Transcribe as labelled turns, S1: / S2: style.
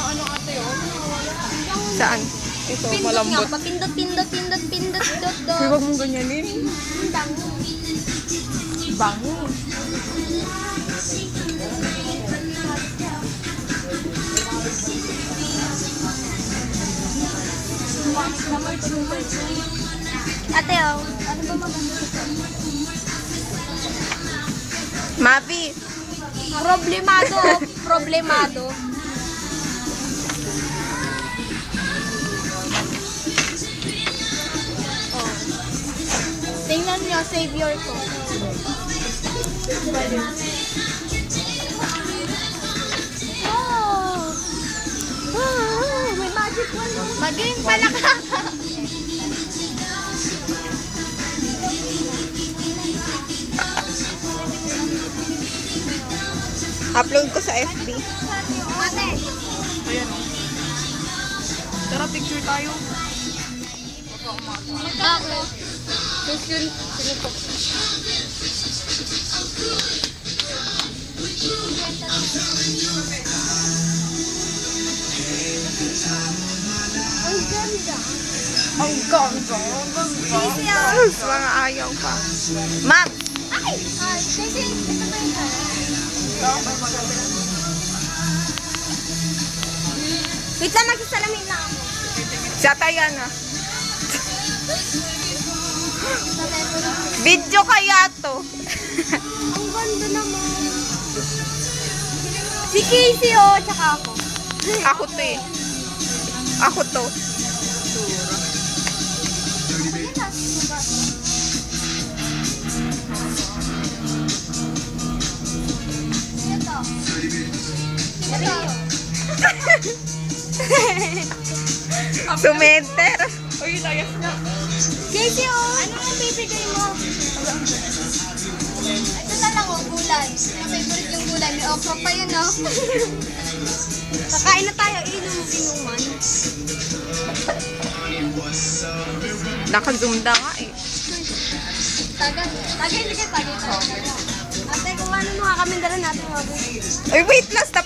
S1: ano ate yun?
S2: Saan? Ito, malambot.
S1: Pindot, pindot, pindot, pindot, dot, dot.
S2: Huwag mong ganyanin.
S1: Bango.
S2: Bango.
S1: Ate, oh. Ano ba maganda?
S2: Mavi.
S1: Problemado. Problemado. Oh. Tingnan niyo, savior ko. Oh. Oh, may magic wand. Maging palaka.
S2: Upload ko sa FB.
S1: Ate.
S2: Ayan o. Tara, picture tayo.
S1: Ako. Tapos yun, sinutok. Ang ganda.
S2: Ang ganda. Mas mga ayaw pa. Ma'am!
S1: Ay! Ay, kasi ito ba yung wait lang, nagsasalamin lang ako.
S2: Sa tayan na. Video kaya to.
S1: Ang ganda naman. Si Casey, oh, tsaka ako.
S2: Ako to eh. Ako to. Sumenter. Uy, layas na.
S1: Casey, oh, ano ang bibigay mo? Ito na lang, oh, gulay. Ang favorite yung gulay. May okra pa yun, oh. Kakain na tayo, inuman.
S2: Naka-zoom na nga eh.
S1: Tagay, hindi kayo tagay. Ate, kung ano mga kami dala natin,
S2: Uy, wait lang. Stop.